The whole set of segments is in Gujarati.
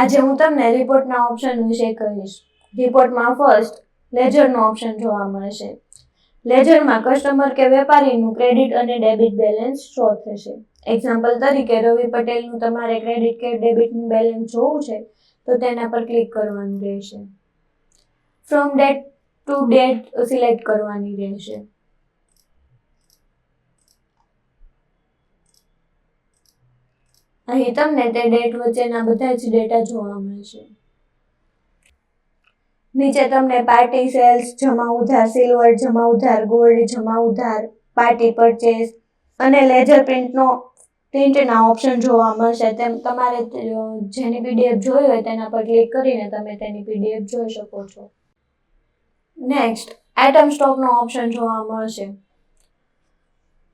આજે હું તમને રિપોર્ટના ઓપ્શન વિશે કહીશ. રિપોર્ટમાં ફર્સ્ટ લેજરનો ઓપ્શન જોવા મળશે. લેજરમાં કસ્ટમર કે વેપારીનું ક્રેડિટ અને ડેબિટ બેલેન્સ શો થશે. એક્ઝામ્પલ તરીકે રવિ પટેલનું તમારે ક્રેડિટ કે ડેબિટનું બેલેન્સ જોવું છે તો તેના પર ક્લિક કરવાનું રહેશે. From date to date select કરવાની રહેશે. અહીં તમને તે ડેટ વચ્ચેના બધા જ ડેટા જોવા મળશે. નીચે તમને પાર્ટી સેલ્સ, જમા ઉધાર સિલ્વર, જમા ઉધાર ગોલ્ડ, જમા ઉધાર પાર્ટી પરચેસ અને લેજર પ્રિન્ટના ઓપ્શન જોવા મળશે. તેમ તમારે જેની પીડીએફ જોઈ હોય તેના પર ક્લિક કરીને તમે તેની પીડીએફ જોઈ શકો છો. નેક્સ્ટ આઇટમ સ્ટોકનો ઓપ્શન જોવા મળશે.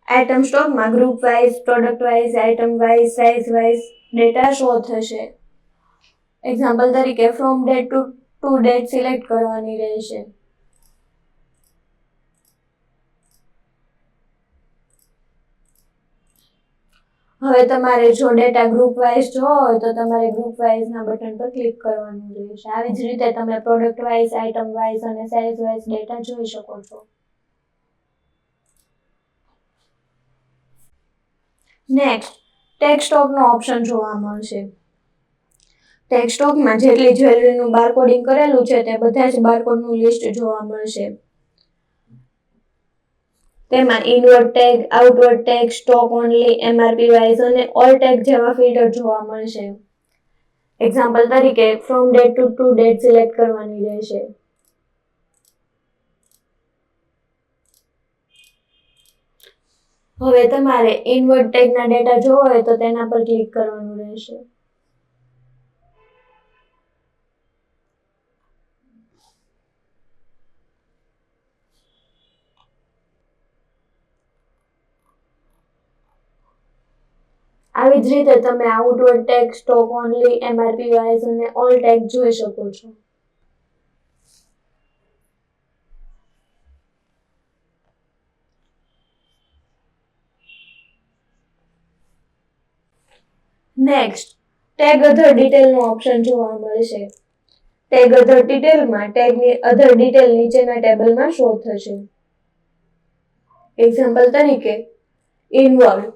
આઇટમ સ્ટોકમાં group wise, product wise, item wise, size wise data show થશે. એક્ઝામ્પલ તરીકે from date to date select કરવાની રહેશે. હવે તમારે જો ડેટા ગ્રુપ વાઇઝ જોવો હોય તો તમારે ગ્રુપ વાઇઝના બટન પર ક્લિક કરવાનું રહેશે. આવી જ રીતે તમે પ્રોડક્ટ વાઇઝ, આઇટમ વાઇઝ અને સાઇઝ વાઇઝ ડેટા જોઈ શકો છો. નેક્સ્ટ ટેગ સ્ટોકનો ઓપ્શન જોવા મળશે. ટેગ સ્ટોકમાં જેટલી જ્વેલરીનું બારકોડિંગ કરેલું છે તે બધા જ બારકોડનું લિસ્ટ જોવા મળશે. તેમાં inward tag, outward tag, stock only, MRP wise અને ઓલ ટેગ જેવા ફિલ્ટર જોવા મળશે. એક્ઝામ્પલ તરીકે from date to date select કરવાની રહેશે. હવે તમારે ઇનવર્ડ ટેગના ડેટા જોવો હોય તો તેના પર ક્લિક કરવાનું રહેશે. આવી જ રીતે તમે outward tag, stock only, MRP wise અને ઓલ ટેગ જોઈ શકો છો. નેક્સ્ટ ટેગ અધર ડિટેલનો ઓપ્શન જોવા મળશે. ટેગ અધર ડિટેલમાં ટેગની અધર ડિટેલ નીચેના ટેબલમાં શો થશે. એક્ઝામ્પલ તરીકે ઇનવર્ડ,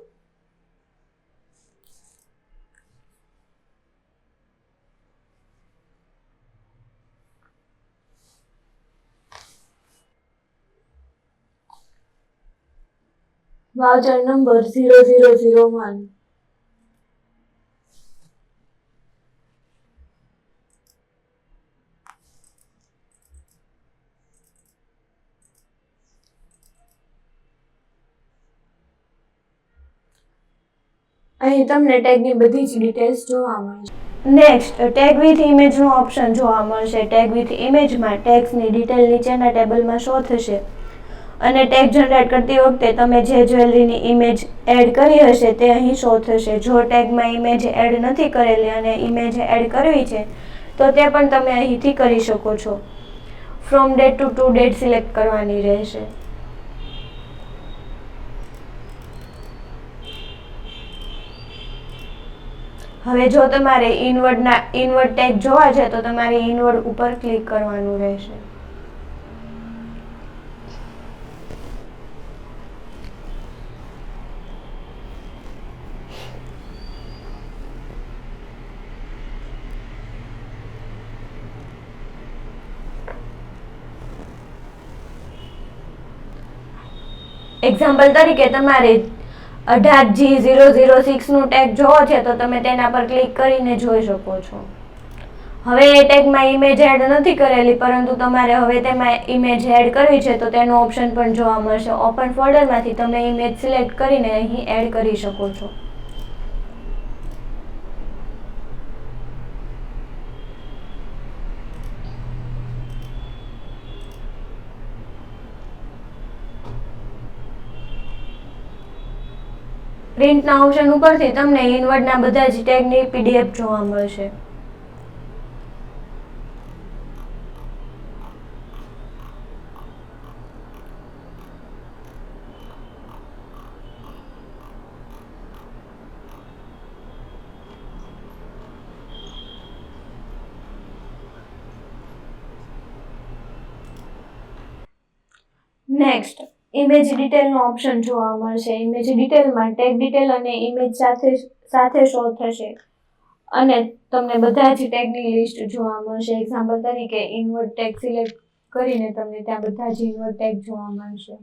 વાઉચર નંબર 0001. અહીં તમને ટેગની બધી જ ડિટેલ્સ જોવા મળશે. નેક્સ્ટ ટેગ વિથ ઇમેજનો ઓપ્શન જોવા મળશે. ટેગ વિથ ઇમેજમાં ટેગ્સની ડિટેલ નીચેના ટેબલમાં શો થશે અને ટેગ જનરેટ કરતી વખતે તમે જે જ્વેલરીની ઇમેજ એડ કરી હશે તે અહીં શો થશે. જો ટેગમાં ઇમેજ એડ નથી કરેલી અને ઇમેજ એડ કરવી છે તો તે પણ તમે અહીંથી કરી શકો છો. From date to date select કરવાની રહેશે. હવે જો તમારે ઇનવર્ડ ટેગ જોવા છે તો તમારે ઇનવર્ડ ઉપર ક્લિક કરવાનું રહેશે. એક્ઝામ્પલ તરીકે તમારે 18G006નું ટેગ જોવો છે તો તમે તેના પર ક્લિક કરીને જોઈ શકો છો. હવે એ ટેગમાં ઇમેજ એડ નથી કરેલી પરંતુ તમારે હવે તેમાં ઇમેજ એડ કરવી છે તો તેનો ઓપ્શન પણ જોવા મળશે. ઓપન ફોલ્ડરમાંથી તમે ઇમેજ સિલેક્ટ કરીને અહીં એડ કરી શકો છો. પ્રિન્ટના ઓપ્શન ઉપરથી તમને ઇનવર્ડના બધા જ ટેગની પીડીએફ જોવા મળશે. નેક્સ્ટ ઇમેજ ડિટેલનો ઓપ્શન જોવા મળશે. ઇમેજ ડિટેલમાં ટેગ ડિટેલ અને ઇમેજ સાથે શો થશે અને તમને બધા જ ટેગની લિસ્ટ જોવા મળશે. એક્ઝામ્પલ તરીકે ઇન્વર્ટ ટેગ સિલેક્ટ કરીને તમને ત્યાં બધા જ ઇન્વર્ટ ટેગ જોવા મળશે.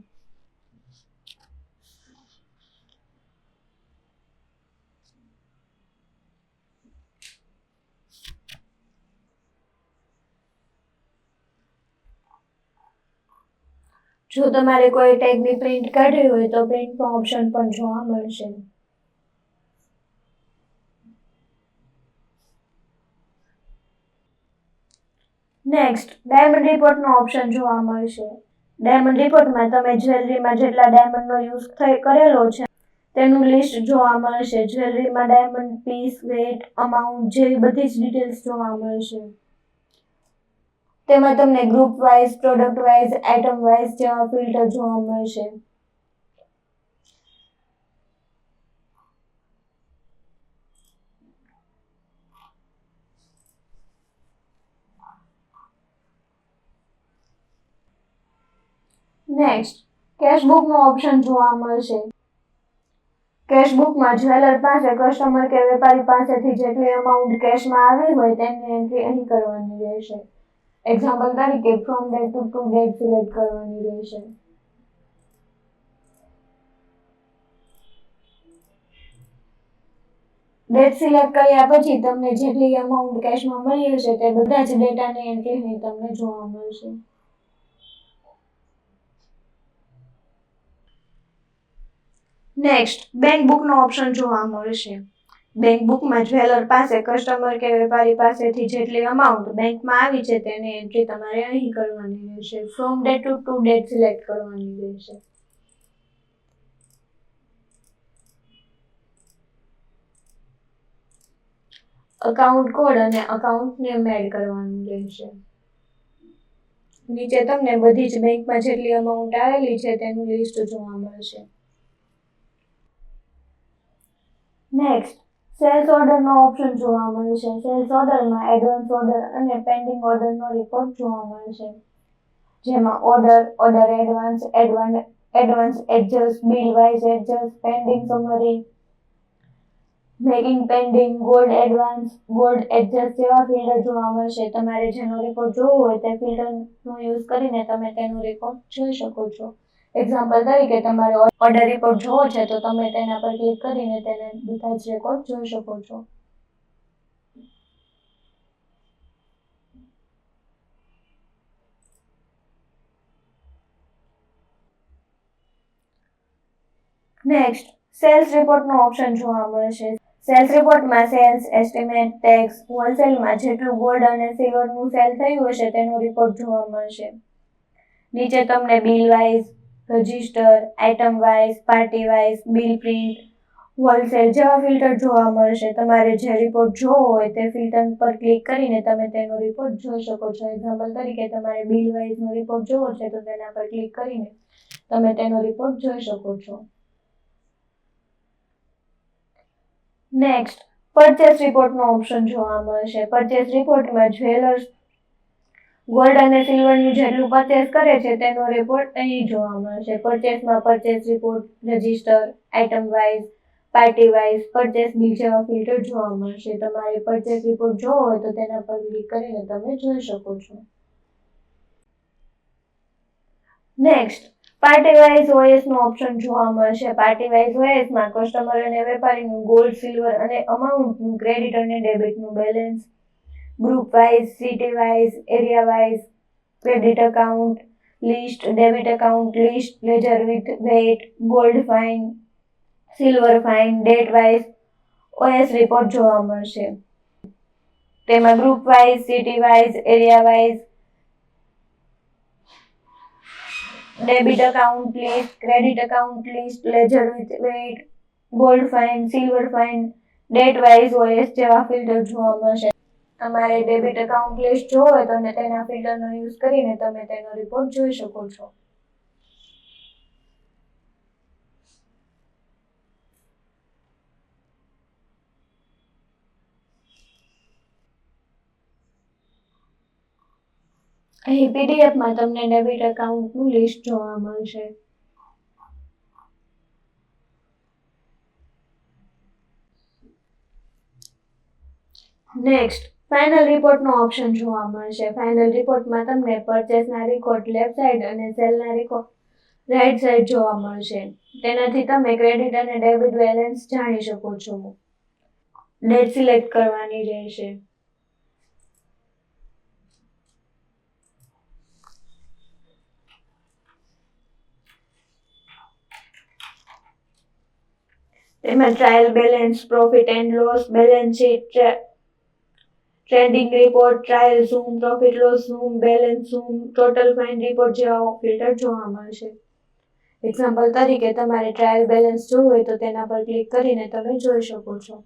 જો તમારે કોઈ ટેગની પ્રિન્ટ કાઢવી હોય તો પ્રિન્ટનો ઓપ્શન પણ જોવા મળશે. નેક્સ્ટ ડાયમંડ રિપોર્ટનો ઓપ્શન જોવા મળશે. ડાયમંડ રિપોર્ટમાં તમે જ્વેલરીમાં જેટલા ડાયમંડનો યુઝ કરેલો છે તેનું લિસ્ટ જોવા મળશે. જ્વેલરીમાં ડાયમંડ પીસ, વેટ, અમાઉન્ટ જેવી બધી જ ડિટેલ્સ જોવા મળશે. તેમાં તમને group wise, product wise, item wise જેવા ફિલ્ટર જોવા મળશે. નેક્સ્ટ કેશબુકનો ઓપ્શન જોવા મળશે. કેશબુકમાં જ્વેલર પાસે કસ્ટમર કે વેપારી પાસેથી જેટલી અમાઉન્ટ કેશમાં આવી હોય તેની એન્ટ્રી અહીં કરવાની રહેશે. એક્ઝામ્પલ તરીકે from date to date select કરવાની રહેશે. ડેટ સિલેક્ટ કર્યા પછી તમને જેટલી અમાઉન્ટ કેશમાં મળી હશે તે બધા જ ડેટાની એન્ટ્રી અહીં તમને જોવા મળશે. નેક્સ્ટ બેંક બુકનો ઓપ્શન જોવા મળશે. બેંક બુકમાં જ્વેલર પાસે કસ્ટમર કે વેપારી પાસેથી જેટલી અમાઉન્ટ બેંકમાં આવી છે તેની એન્ટ્રી તમારે અહીં કરવાની રહેશે. From date to date select કરવાની રહેશે. અકાઉન્ટ કોડ અને અકાઉન્ટ નેમ એડ કરવાનું રહેશે. નીચે તમને બધી જ બેંકમાં જેટલી અમાઉન્ટ આવેલી છે તેનું લિસ્ટ જોવા મળશે. નેક્સ્ટ સેલ્સ ઓર્ડરનો ઓપ્શન જોવા મળશે. સેલ્સ ઓર્ડરમાં એડવાન્સ ઓર્ડર અને પેન્ડિંગ ઓર્ડરનો રિપોર્ટ જોવા મળશે. જેમાં order advance adjust, bill wise adjust, pending summary, making pending, gold advance, gold adjust જેવા ફિલ્ટર જોવા મળશે. તમારે જેનો રિપોર્ટ જોવો હોય તે ફિલ્ટરનો યુઝ કરીને તમે તેનો રિપોર્ટ જોઈ શકો છો. એક્ઝામ્પલ તરીકે તમારે ઓર્ડર રિપોર્ટ જોવો છે તો તમે તેના પર ક્લિક કરીને તેને બધા જ રેકોર્ડ જોઈ શકો છો. નેક્સ્ટ સેલ્સ રિપોર્ટનો ઓપ્શન જોવા મળશે. સેલ્સ રિપોર્ટમાં સેલ્સ એસ્ટિમેટ, ટેક્સ, હોલસેલમાં જેટલું ગોલ્ડ અને સિલ્વરનું સેલ થયું હશે તેનો રિપોર્ટ જોવા મળશે. નીચે તમને bill wise, register, item wise, party wise, bill print, wholesale જેવા ફિલ્ટર જોવા મળશે. તમારે જે રિપોર્ટ જોવો હોય તે ફિલ્ટર પર ક્લિક કરીને તમે તેનો રિપોર્ટ જોઈ શકો છો. એક્ઝામ્પલ તરીકે તમારે બિલ વાઇઝનો રિપોર્ટ જોવો છે તો તેના પર ક્લિક કરીને તમે તેનો રિપોર્ટ જોઈ શકો છો. નેક્સ્ટ પરચેસ રિપોર્ટનો ઓપ્શન જોવા મળશે. પરચેસ રિપોર્ટમાં જ્વેલર્સ ગોલ્ડ અને સિલ્વરનું જેટલું પરચેસ કરે છે તેનો રિપોર્ટ અહીં જોવા મળશે. પરચેસમાં purchase report, register, item wise, party wise, purchase bill જેવા ફિલ્ટર જોવા મળશે. તમારે પરચેસ રિપોર્ટ જોવો હોય તો તેના પર ક્લિક કરીને તમે જોઈ શકો છો. નેક્સ્ટ પાર્ટી વાઇઝ ઓએસનો ઓપ્શન જોવા મળશે. પાર્ટી વાઇઝ ઓએસમાં કસ્ટમર અને વેપારીનું ગોલ્ડ, સિલ્વર અને અમાઉન્ટનું ક્રેડિટ અને ડેબિટનું balance, group wise, city wise, area wise, credit account list, debit account list, ledger with weight, gold fine, silver fine, date wise OS report જોવા મળશે. તેમાં group wise, city wise, area wise, debit account list, credit account list, ledger with weight, gold fine, silver fine, date wise OS જેવા ફિલ્ટર જોવા મળશે. તમારે ડેબિટ અકાઉન્ટ લિસ્ટ જોવો હોય તો તેના ફિલ્ટરનો યુઝ કરીને તમે તેનો રિપોર્ટ જોઈ શકો છો. અહીં પીડીએફમાં તમને ડેબિટ એકાઉન્ટનું લિસ્ટ જોવા મળશે. નેક્સ્ટ ફાઇનલ રિપોર્ટનો ઓપ્શન જોવા મળશે. ફાઇનલ રિપોર્ટમાં તમને પરચેસના રેકોર્ડ લેફ્ટ સાઈડ અને સેલના રેકોર્ડ રાઈટ સાઈડ જોવા મળશે. તેનાથી તમે ક્રેડિટ અને ડેબિટ બેલેન્સ જાણી શકો છો. ડેટ સિલેક્ટ કરવાની રહેશે. તેમાં trial balance, profit and loss, balance sheet, trading report, trial zoom, profit loss zoom, balance zoom, total fine report જેવા ફિલ્ટર જોવા મળશે. એક્ઝામ્પલ તરીકે તમારે ટ્રાયલ બેલેન્સ જોવું હોય તો તેના પર ક્લિક કરીને તમે જોઈ શકો છો.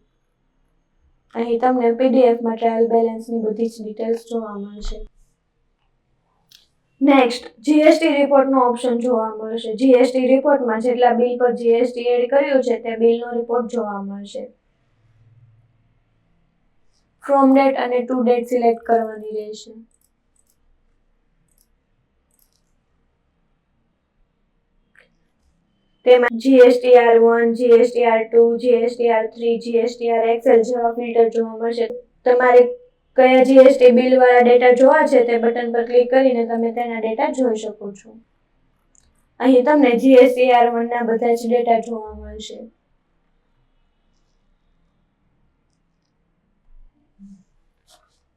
અહીં તમને પીડીએફમાં ટ્રાયલ બેલેન્સની બધી જ ડિટેલ્સ જોવા મળશે. નેક્સ્ટ જીએસટી રિપોર્ટનો ઓપ્શન જોવા મળશે. જીએસટી રિપોર્ટમાં જેટલા બિલ પર જીએસટી એડ કર્યું છે તે બિલનો રિપોર્ટ જોવા મળશે. ફ્રોમ ડેટ અને ટુ ડેટ સિલેક્ટ કરવાની રહેશે. તેમાં GSTR1, GSTR2, GSTR3, GSTR Excel જેવા ફિલ્ટર જોવા મળશે. તમારે કયા જીએસટી બિલ વાળા ડેટા જોવા છે તે બટન પર ક્લિક કરીને તમે તેના ડેટા જોઈ શકો છો. અહીં તમને GSTR1 ના બધા જ ડેટા જોવા મળશે.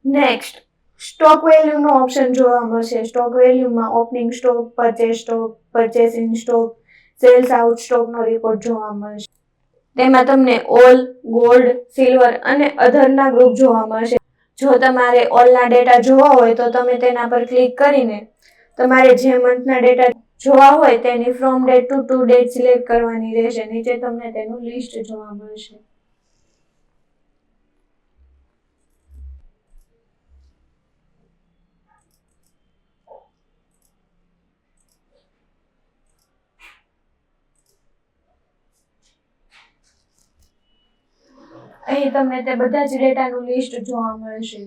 નેક્સ્ટ સ્ટોક વેલ્યુનો ઓપ્શન જોવા મળશે. સ્ટોક વેલ્યુમાં opening stock, purchase stock, purchase in stock, sales out સ્ટોકનો રિપોર્ટ જોવા મળશે. તેમાં તમને ઓલ, ગોલ્ડ, સિલ્વર અને અધરના ગ્રુપ જોવા મળશે. જો તમારે ઓલના ડેટા જોવા હોય તો તમે તેના પર ક્લિક કરીને તમારે જે મંથના ડેટા જોવા હોય તેની from date to date select કરવાની રહેશે. નીચે તમને તેનું લિસ્ટ જોવા મળશે. અહીં તમને તે બધા જ ડેટાનું લિસ્ટ જોવા મળશે.